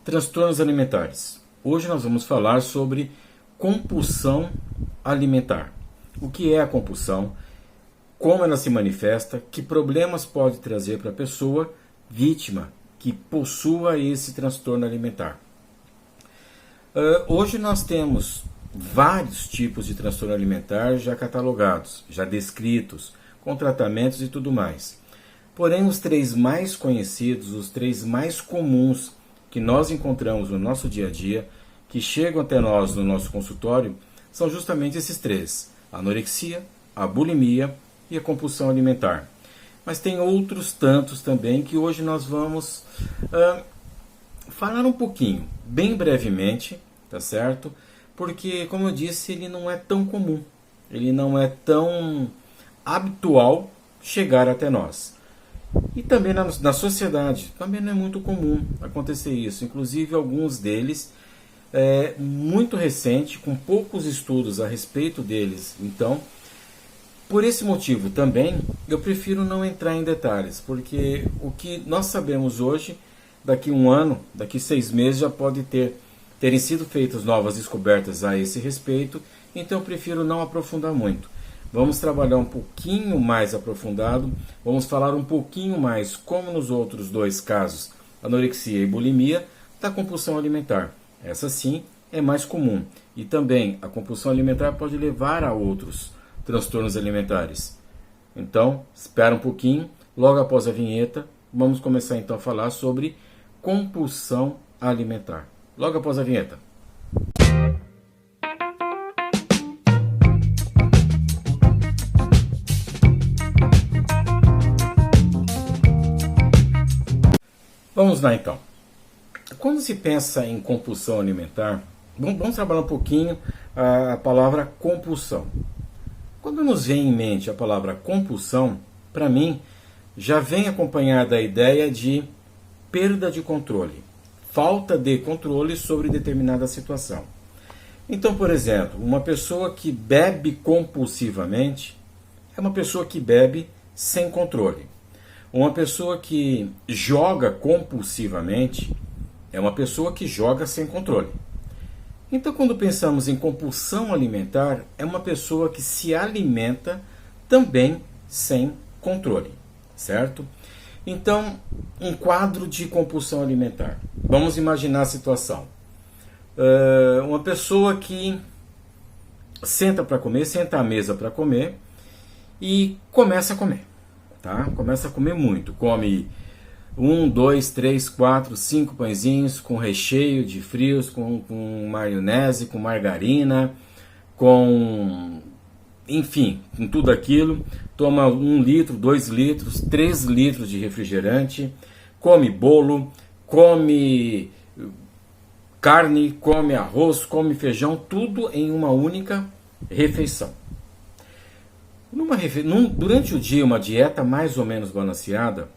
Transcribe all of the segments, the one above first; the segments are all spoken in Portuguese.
Transtornos alimentares. Hoje nós vamos falar sobre compulsão alimentar. O que é a compulsão? Como ela se manifesta? Que problemas pode trazer para a pessoa vítima que possua esse transtorno alimentar? Hoje nós temos vários tipos de transtorno alimentar já catalogados, já descritos, com tratamentos e tudo mais. Porém, os três mais conhecidos, os três mais comuns que nós encontramos no nosso dia a dia, que chegam até nós no nosso consultório, são justamente esses três: a anorexia, a bulimia e a compulsão alimentar. Mas tem outros tantos também que hoje nós vamos falar um pouquinho, bem brevemente, tá certo? Porque, como eu disse, ele não é tão comum, ele não é tão habitual chegar até nós. E também na sociedade, também não é muito comum acontecer isso. Inclusive, alguns deles muito recente, com poucos estudos a respeito deles. Então, por esse motivo também, eu prefiro não entrar em detalhes, porque o que nós sabemos hoje, daqui um ano, daqui 6 meses, já pode terem sido feitas novas descobertas a esse respeito, então eu prefiro não aprofundar muito. Vamos trabalhar um pouquinho mais aprofundado, vamos falar um pouquinho mais, como nos outros dois casos, anorexia e bulimia, da compulsão alimentar. Essa sim é mais comum. E também a compulsão alimentar pode levar a outros transtornos alimentares. Então, espera um pouquinho, logo após a vinheta, vamos começar então a falar sobre compulsão alimentar. Logo após a vinheta. Vamos lá então. Quando se pensa em compulsão alimentar, vamos trabalhar um pouquinho a palavra compulsão. Quando nos vem em mente a palavra compulsão, para mim, já vem acompanhada a ideia de perda de controle, falta de controle sobre determinada situação. Então, por exemplo, uma pessoa que bebe compulsivamente é uma pessoa que bebe sem controle. Uma pessoa que joga compulsivamente é uma pessoa que joga sem controle. Então, quando pensamos em compulsão alimentar, é uma pessoa que se alimenta também sem controle, certo? Então, um quadro de compulsão alimentar. Vamos imaginar a situação. Uma pessoa que senta à mesa para comer e começa a comer. Tá? Começa a comer muito, come 1, 2, 3, 4, 5 pãezinhos com recheio de frios, com maionese, com margarina, enfim, com tudo aquilo, toma 1 litro, 2 litros, 3 litros de refrigerante, come bolo, come carne, come arroz, come feijão, tudo em uma única refeição. Durante o dia, uma dieta mais ou menos balanceada,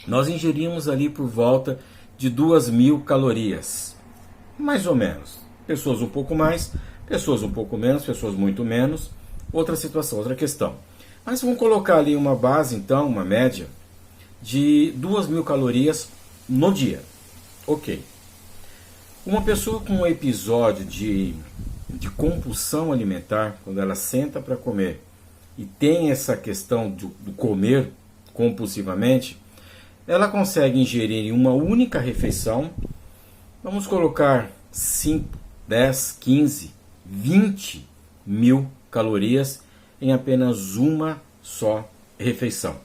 nós ingerimos ali por volta de 2.000 calorias. Mais ou menos. Pessoas um pouco mais, pessoas um pouco menos, pessoas muito menos. Outra situação, outra questão. Mas vamos colocar ali uma base, então, uma média, de 2.000 calorias no dia. Ok. Uma pessoa com um episódio de compulsão alimentar, quando ela senta para comer, e tem essa questão do comer compulsivamente, ela consegue ingerir em uma única refeição, vamos colocar 5, 10, 15, 20 mil calorias em apenas uma só refeição.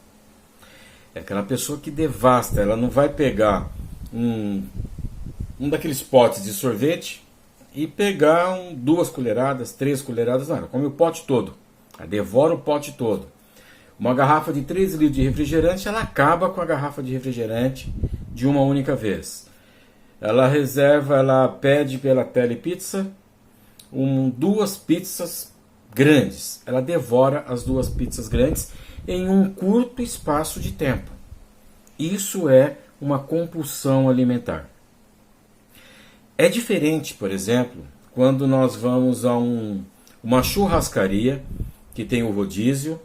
É aquela pessoa que devasta, ela não vai pegar um daqueles potes de sorvete e pegar 2 colheradas, 3 colheradas, não, ela come o pote todo. Ela devora o pote todo. Uma garrafa de 3 litros de refrigerante, ela acaba com a garrafa de refrigerante de uma única vez. Ela pede pela telepizza 2 pizzas grandes. Ela devora as 2 pizzas grandes em um curto espaço de tempo. Isso é uma compulsão alimentar. É diferente, por exemplo, quando nós vamos a uma churrascaria que tem o rodízio,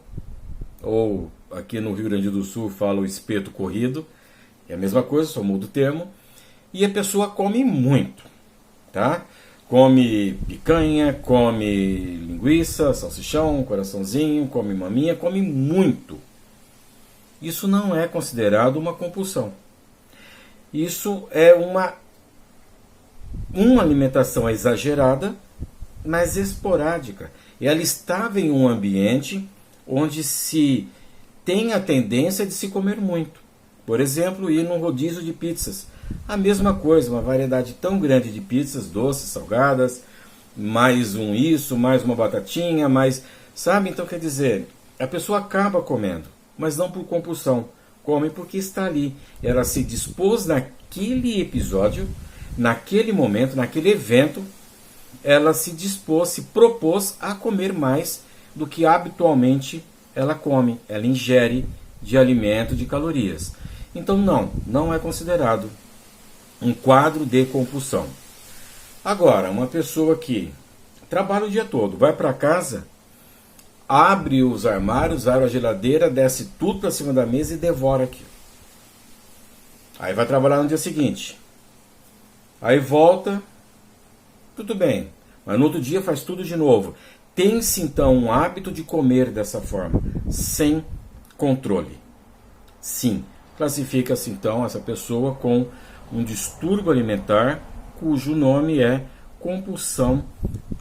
ou aqui no Rio Grande do Sul fala o espeto corrido, é a mesma coisa, só muda o termo, e a pessoa come muito, tá? Come picanha, come linguiça, salsichão, coraçãozinho, come maminha, come muito. Isso não é considerado uma compulsão. Isso é uma alimentação exagerada, mas esporádica. Ela estava em um ambiente onde se tem a tendência de se comer muito. Por exemplo, ir num rodízio de pizzas. A mesma coisa, uma variedade tão grande de pizzas, doces, salgadas, mais um isso, mais uma batatinha, mais... Sabe? Então, quer dizer, a pessoa acaba comendo, mas não por compulsão. Come porque está ali. Ela se dispôs naquele episódio, naquele momento, naquele evento, ela se dispôs, se propôs a comer mais do que habitualmente ela come, ela ingere de alimento, de calorias. Então não é considerado um quadro de compulsão. Agora, uma pessoa que trabalha o dia todo, vai para casa, abre os armários, abre a geladeira, desce tudo para cima da mesa e devora aquilo. Aí vai trabalhar no dia seguinte. Aí volta, tudo bem, mas no outro dia faz tudo de novo. Tem-se então um hábito de comer dessa forma, sem controle. Sim, classifica-se então essa pessoa com um distúrbio alimentar, cujo nome é compulsão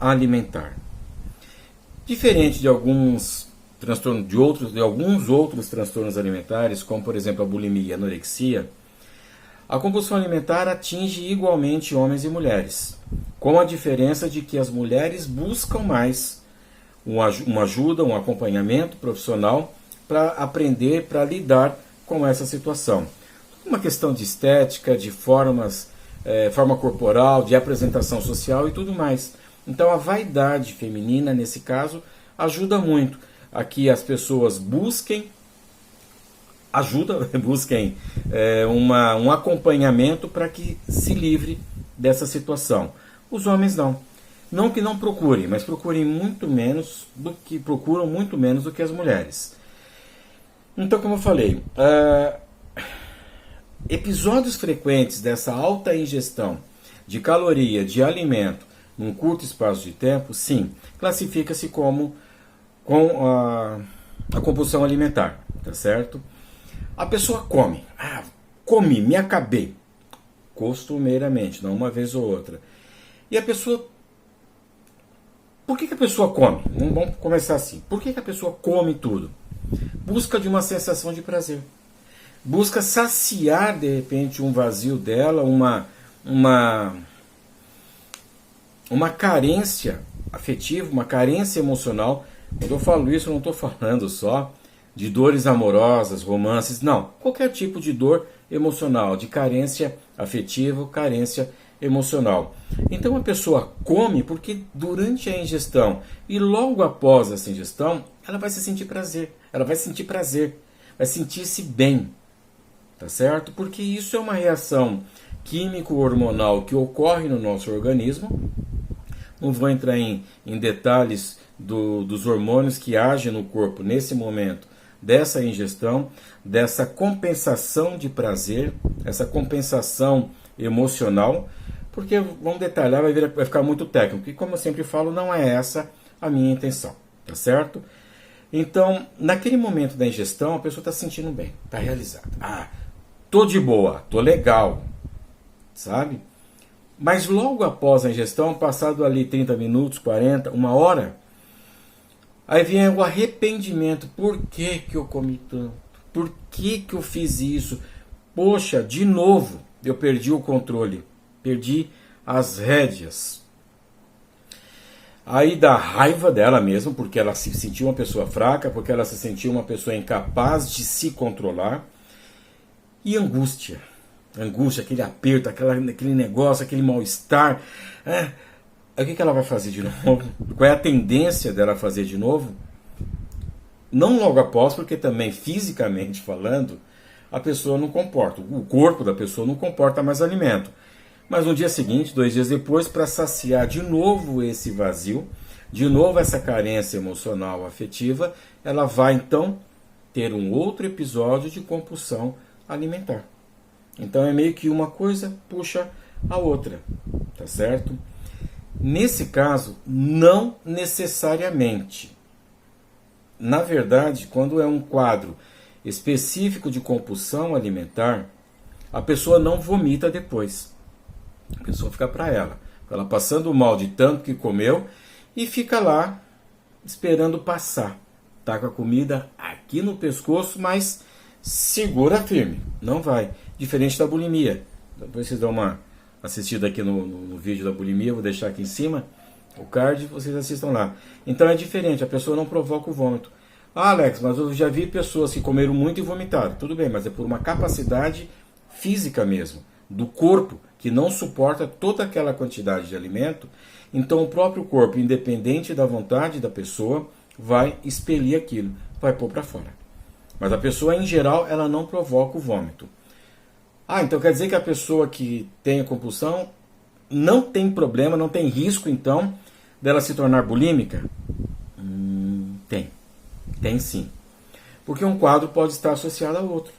alimentar. Diferente de alguns transtornos, de alguns outros transtornos alimentares, como por exemplo a bulimia e a anorexia, a compulsão alimentar atinge igualmente homens e mulheres, com a diferença de que as mulheres buscam mais uma ajuda, um acompanhamento profissional para aprender, para lidar com essa situação. Uma questão de estética, de forma corporal, de apresentação social e tudo mais. Então a vaidade feminina, nesse caso, ajuda muito a que as pessoas busquem um acompanhamento para que se livre dessa situação. Os homens não. Não que não procurem, mas procuram muito menos do que as mulheres. Então, como eu falei, episódios frequentes dessa alta ingestão de caloria, de alimento, num curto espaço de tempo, sim, classifica-se com a compulsão alimentar, tá certo? A pessoa come, comi, me acabei, costumeiramente, não uma vez ou outra. E a pessoa... Por que a pessoa come? Vamos começar assim. Por que a pessoa come tudo? Busca de uma sensação de prazer. Busca saciar, de repente, um vazio dela, uma carência afetiva, uma carência emocional. Quando eu falo isso, eu não estou falando só de dores amorosas, romances, não. Qualquer tipo de dor emocional, de carência afetiva, carência emocional. Então a pessoa come porque durante a ingestão e logo após essa ingestão, ela vai sentir prazer, vai sentir-se bem, tá certo? Porque isso é uma reação químico-hormonal que ocorre no nosso organismo. Não vou entrar em detalhes dos hormônios que agem no corpo nesse momento dessa ingestão, dessa compensação de prazer, essa compensação emocional, porque vamos detalhar, vai ficar muito técnico, e como eu sempre falo, não é essa a minha intenção, tá certo? Então, naquele momento da ingestão, a pessoa está se sentindo bem, está realizada. Tô de boa, tô legal, sabe? Mas logo após a ingestão, passado ali 30 minutos, 40, uma hora, aí vem o arrependimento. Por que eu comi tanto? Por que eu fiz isso? Poxa, de novo, eu perdi o controle. Perdi as rédeas. Aí dá raiva dela mesmo, porque ela se sentiu uma pessoa fraca, porque ela se sentiu uma pessoa incapaz de se controlar. E angústia. Angústia, aquele aperto, aquele negócio, aquele mal-estar. Aí o que ela vai fazer de novo? Qual é a tendência dela fazer de novo? Não logo após, porque também fisicamente falando, a pessoa não comporta, o corpo da pessoa não comporta mais alimento. Mas no dia seguinte, 2 dias depois, para saciar de novo esse vazio, de novo essa carência emocional afetiva, ela vai então ter um outro episódio de compulsão alimentar. Então é meio que uma coisa puxa a outra, tá certo? Nesse caso, não necessariamente. Na verdade, quando é um quadro específico de compulsão alimentar, a pessoa não vomita depois. A pessoa fica para ela passando mal de tanto que comeu e fica lá esperando passar. Tá com a comida aqui no pescoço, mas segura firme, não vai. Diferente da bulimia. Depois vocês dão uma assistida aqui no vídeo da bulimia, vou deixar aqui em cima o card, vocês assistam lá. Então é diferente, a pessoa não provoca o vômito. Ah, Alex, mas eu já vi pessoas que comeram muito e vomitaram. Tudo bem, mas é por uma capacidade física mesmo, do corpo, que não suporta toda aquela quantidade de alimento. Então o próprio corpo, independente da vontade da pessoa, vai expelir aquilo, vai pôr para fora. Mas a pessoa, em geral, ela não provoca o vômito. Ah, então quer dizer que a pessoa que tem a compulsão não tem problema, não tem risco, então, dela se tornar bulímica? Tem sim. Porque um quadro pode estar associado ao outro.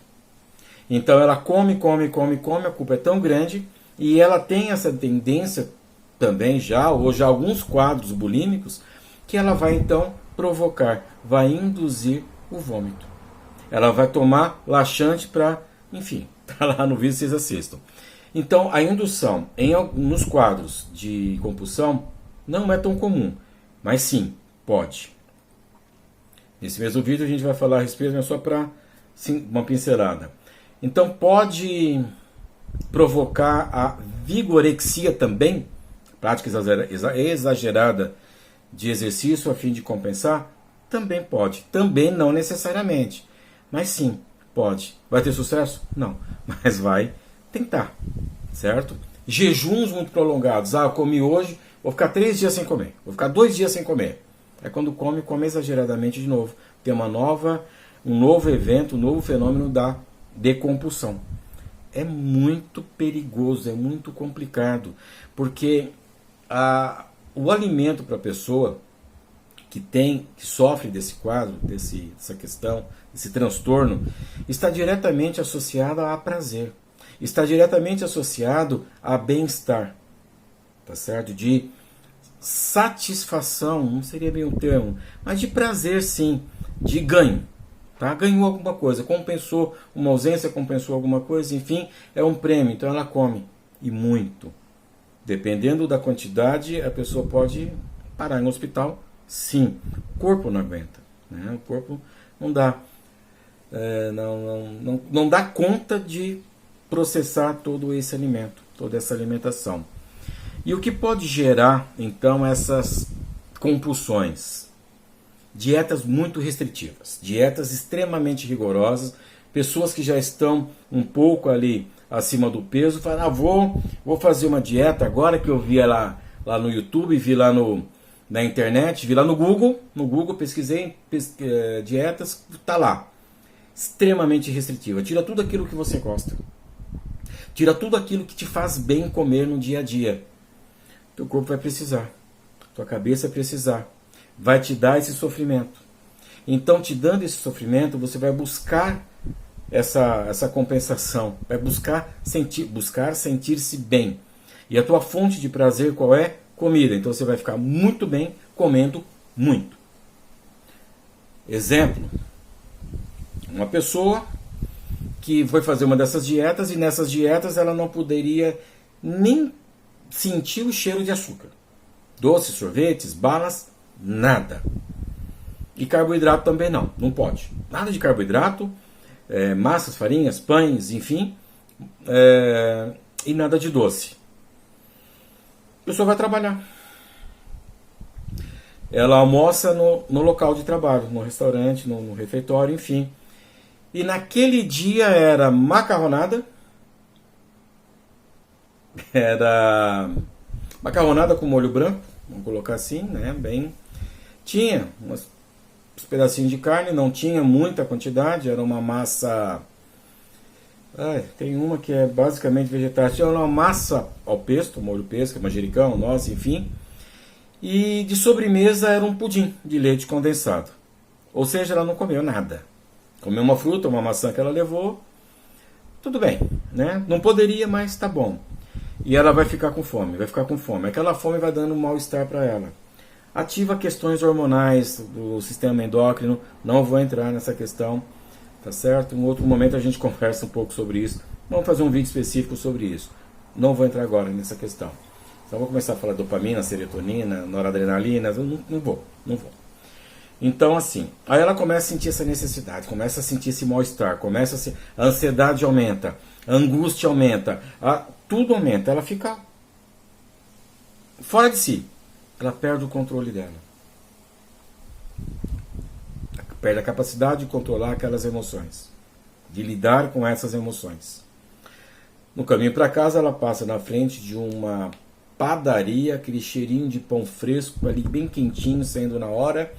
Então ela come, a culpa é tão grande, e ela tem essa tendência também ou já alguns quadros bulímicos, que ela vai então provocar, vai induzir o vômito. Ela vai tomar laxante para, enfim, tá lá no vídeo, vocês assistam. Então a indução nos quadros de compulsão não é tão comum, mas sim, pode. Nesse mesmo vídeo a gente vai falar a respeito, mas só para uma pincelada. Então pode provocar a vigorexia também, prática exagerada de exercício a fim de compensar? Também pode, também não necessariamente, mas sim, pode. Vai ter sucesso? Não, mas vai tentar, certo? Jejuns muito prolongados. Ah, eu comi hoje, vou ficar 3 dias sem comer, vou ficar 2 dias sem comer. É quando come exageradamente de novo. Tem um novo evento, um novo fenômeno da decompulsão. É muito perigoso, é muito complicado, porque o alimento para a pessoa que sofre desse quadro, dessa questão, desse transtorno, está diretamente associado a prazer, está diretamente associado a bem-estar, tá certo? De satisfação, não seria bem o termo, mas de prazer sim, de ganho. Tá? Ganhou alguma coisa, compensou uma ausência, compensou alguma coisa, enfim, é um prêmio, então ela come, e muito. Dependendo da quantidade, a pessoa pode parar no hospital, sim. O corpo não aguenta, né? O corpo não dá, não dá conta de processar todo esse alimento, toda essa alimentação. E o que pode gerar, então, essas compulsões? Dietas muito restritivas, dietas extremamente rigorosas, pessoas que já estão um pouco ali acima do peso, falam, vou fazer uma dieta agora que eu vi lá no YouTube, vi lá na internet, vi lá no Google pesquisei dietas, tá lá, extremamente restritiva, tira tudo aquilo que você gosta, tira tudo aquilo que te faz bem comer no dia a dia. Teu corpo vai precisar, tua cabeça vai precisar, vai te dar esse sofrimento. Então, te dando esse sofrimento, você vai buscar essa compensação, vai buscar sentir-se bem. E a tua fonte de prazer qual é? Comida. Então você vai ficar muito bem comendo muito. Exemplo, uma pessoa que foi fazer uma dessas dietas, e nessas dietas ela não poderia nem sentir o cheiro de açúcar. Doces, sorvetes, balas, nada. E carboidrato também não pode. Nada de carboidrato, massas, farinhas, pães, enfim, e nada de doce. A pessoa vai trabalhar. Ela almoça no local de trabalho, no restaurante, no refeitório, enfim. E naquele dia era macarronada, com molho branco, vamos colocar assim, né? Tinha uns pedacinhos de carne, não tinha muita quantidade, era uma massa. Tem uma que é basicamente vegetal, tinha uma massa ao pesto, molho pesto, manjericão, noz, enfim. E de sobremesa era um pudim de leite condensado. Ou seja, ela não comeu nada. Comeu uma fruta, uma maçã que ela levou. tudo bem, né? Não poderia, mas tá bom. E ela vai ficar com fome, vai ficar com fome. Aquela fome vai dando um mal-estar para ela. Ativa questões hormonais do sistema endócrino, não vou entrar nessa questão, tá certo? Em outro momento a gente conversa um pouco sobre isso. Vamos fazer um vídeo específico sobre isso. Não vou entrar agora nessa questão. Então vou começar a falar dopamina, serotonina, noradrenalina, não vou. Então assim, aí ela começa a sentir essa necessidade, começa a sentir esse mal-estar, a ansiedade aumenta, a angústia aumenta, tudo aumenta, ela fica fora de si. Ela perde o controle dela. Perde a capacidade de controlar aquelas emoções, de lidar com essas emoções. No caminho para casa, ela passa na frente de uma padaria, aquele cheirinho de pão fresco ali, bem quentinho, saindo na hora.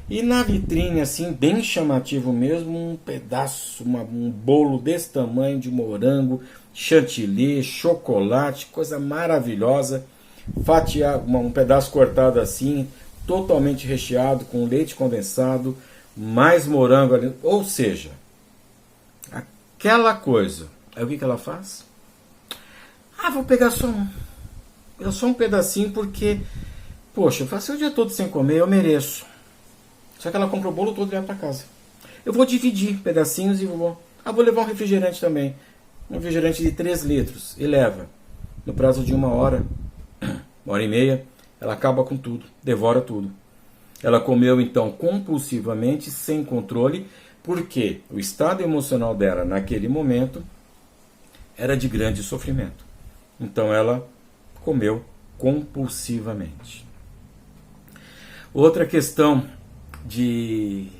E na vitrine, assim, bem chamativo mesmo, um pedaço, um bolo desse tamanho de morango, chantilly, chocolate, coisa maravilhosa. Fatiar, um pedaço cortado assim, totalmente recheado com leite condensado, mais morango ali. Ou seja, aquela coisa. Aí o que ela faz? Vou pegar só um pedacinho porque, poxa, eu passei o dia todo sem comer, eu mereço. Só que ela compra o bolo todo e leva para casa. Eu vou dividir pedacinhos e vou levar um refrigerante também. Um refrigerante de 3 litros. E leva. No prazo de 1 hora e meia, ela acaba com tudo, devora tudo. Ela comeu então compulsivamente, sem controle, porque o estado emocional dela naquele momento era de grande sofrimento. Então ela comeu compulsivamente. Outra questão que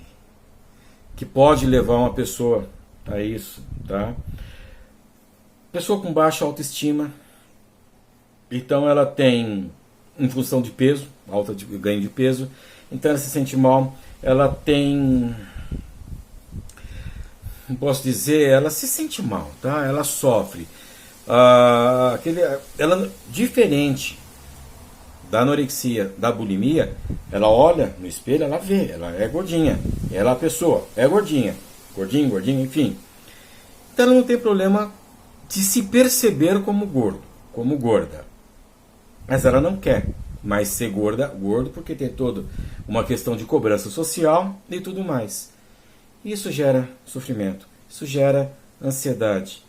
pode levar uma pessoa a isso, tá? Pessoa com baixa autoestima. Então ela tem, em função de peso, ganho de peso, então ela se sente mal, ela tem, não posso dizer, ela se sente mal, tá? Ela sofre. Ela, diferente da anorexia, da bulimia, ela olha no espelho, ela vê, ela é gordinha, ela a pessoa é gordinha, gordinho, enfim. Então ela não tem problema de se perceber como gordo, como gorda. Mas ela não quer mais ser gordo, porque tem toda uma questão de cobrança social e tudo mais. Isso gera sofrimento, isso gera ansiedade.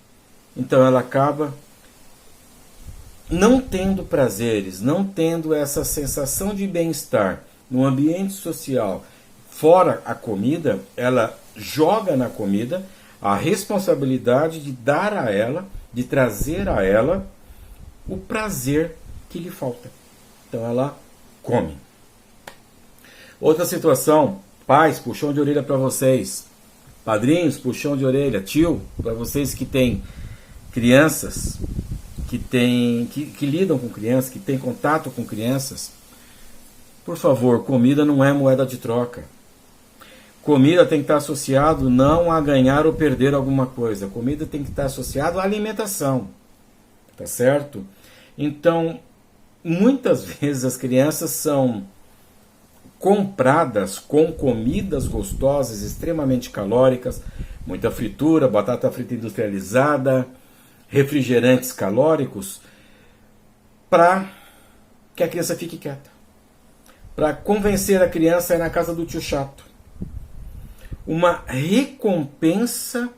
Então ela acaba não tendo prazeres, não tendo essa sensação de bem-estar no ambiente social, fora a comida, ela joga na comida a responsabilidade de dar a ela, de trazer a ela o prazer que lhe falta. Então ela come. Outra situação, pais, puxão de orelha para vocês, padrinhos, puxão de orelha, tio, para vocês que têm crianças, que lidam com crianças, que têm contato com crianças. Por favor, comida não é moeda de troca. Comida tem que estar associado não a ganhar ou perder alguma coisa. Comida tem que estar associado à alimentação. Tá certo? Então, muitas vezes as crianças são compradas com comidas gostosas, extremamente calóricas, muita fritura, batata frita industrializada, refrigerantes calóricos, para que a criança fique quieta. Para convencer a criança a ir na casa do tio chato. Uma recompensa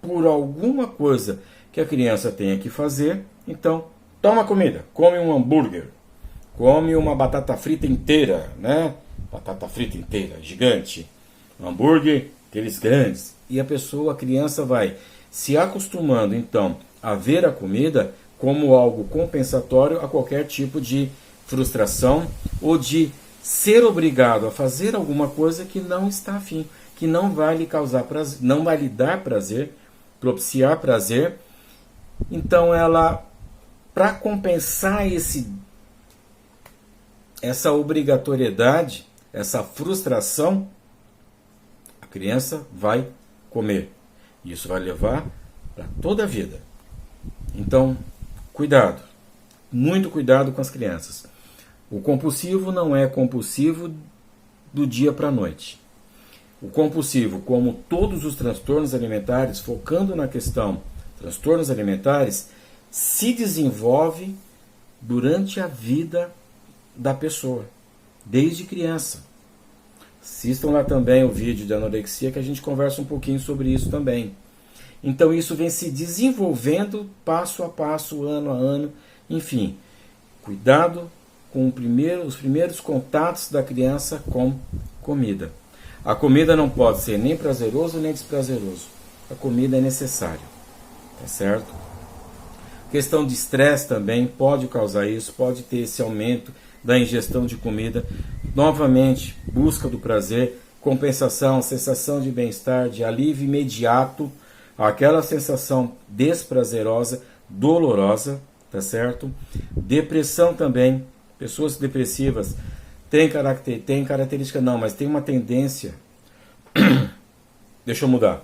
por alguma coisa que a criança tenha que fazer. Então, toma comida, come um hambúrguer, come uma batata frita inteira, né? Batata frita inteira, gigante. Hambúrguer, aqueles grandes. E a criança vai se acostumando, então, a ver a comida como algo compensatório a qualquer tipo de frustração ou de ser obrigado a fazer alguma coisa que não está afim, que não vai lhe causar prazer, não vai lhe dar prazer, propiciar prazer. Então ela, para compensar essa obrigatoriedade, essa frustração, a criança vai comer. Isso vai levar para toda a vida. Então, cuidado, muito cuidado com as crianças. O compulsivo não é compulsivo do dia para a noite. O compulsivo, como todos os transtornos alimentares, focando na questão Transtornos alimentares se desenvolve durante a vida da pessoa, desde criança. Assistam lá também o vídeo de anorexia que a gente conversa um pouquinho sobre isso também. Então isso vem se desenvolvendo passo a passo, ano a ano, enfim. Cuidado com os primeiros contatos da criança com comida. A comida não pode ser nem prazeroso nem desprazeroso. A comida é necessária, tá certo? Questão de estresse também pode causar isso, pode ter esse aumento da ingestão de comida. Novamente, busca do prazer, compensação, sensação de bem-estar, de alívio imediato, aquela sensação desprazerosa, dolorosa, tá certo? Depressão também, pessoas depressivas têm característica não, mas tem uma tendência, deixa eu mudar,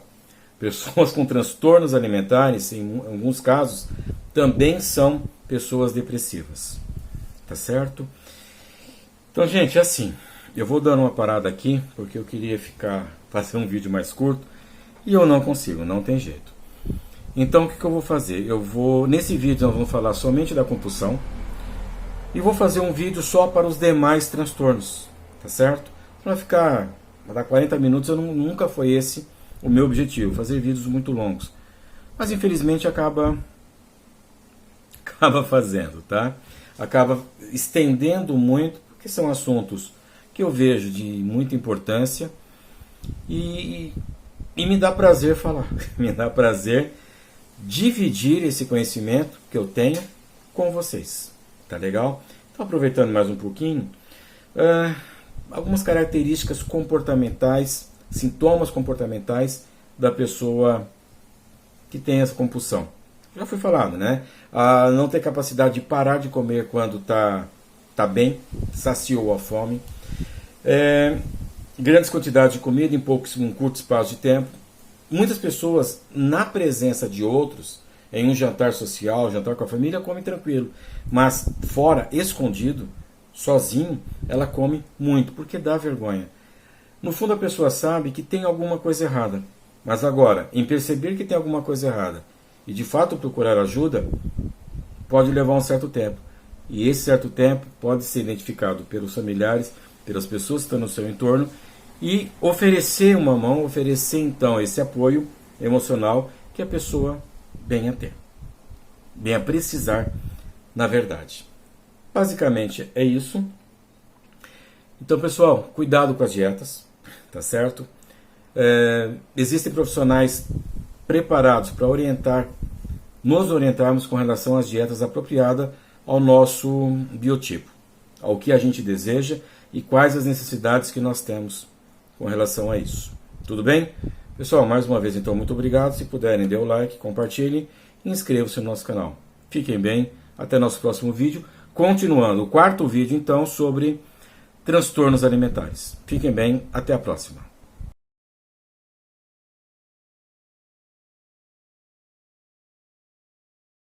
pessoas com transtornos alimentares, em alguns casos, também são pessoas depressivas, tá certo? Então, gente, assim, eu vou dando uma parada aqui, porque eu queria fazer um vídeo mais curto, e eu não consigo, não tem jeito. Então, o que eu vou fazer? Nesse vídeo, nós vamos falar somente da compulsão, e vou fazer um vídeo só para os demais transtornos, tá certo? Vai dar 40 minutos, nunca foi esse o meu objetivo, fazer vídeos muito longos. Mas, infelizmente, acaba fazendo, tá? Acaba estendendo muito, porque são assuntos que eu vejo de muita importância e me dá prazer falar, me dá prazer dividir esse conhecimento que eu tenho com vocês, tá legal? Então, aproveitando mais um pouquinho, algumas características comportamentais, sintomas comportamentais da pessoa que tem essa compulsão. Já foi falado, né? A não ter capacidade de parar de comer quando tá saciou a fome. Grandes quantidades de comida em um curto espaço de tempo. Muitas pessoas, na presença de outros, em um jantar social, jantar com a família, comem tranquilo. Mas fora, escondido, sozinho, ela come muito, porque dá vergonha. No fundo, a pessoa sabe que tem alguma coisa errada. Mas agora, em perceber que tem alguma coisa errada e de fato procurar ajuda, pode levar um certo tempo. E esse certo tempo pode ser identificado pelos familiares, pelas pessoas que estão no seu entorno, e oferecer uma mão, oferecer então esse apoio emocional que a pessoa venha a ter, venha a precisar, na verdade. Basicamente é isso. Então, pessoal, cuidado com as dietas, tá certo? Existem profissionais preparados para nos orientarmos com relação às dietas apropriadas ao nosso biotipo, ao que a gente deseja e quais as necessidades que nós temos com relação a isso. Tudo bem? Pessoal, mais uma vez, então, muito obrigado. Se puderem, dê o like, compartilhem e inscrevam-se no nosso canal. Fiquem bem, até nosso próximo vídeo. Continuando, o quarto vídeo, então, sobre transtornos alimentares. Fiquem bem, até a próxima.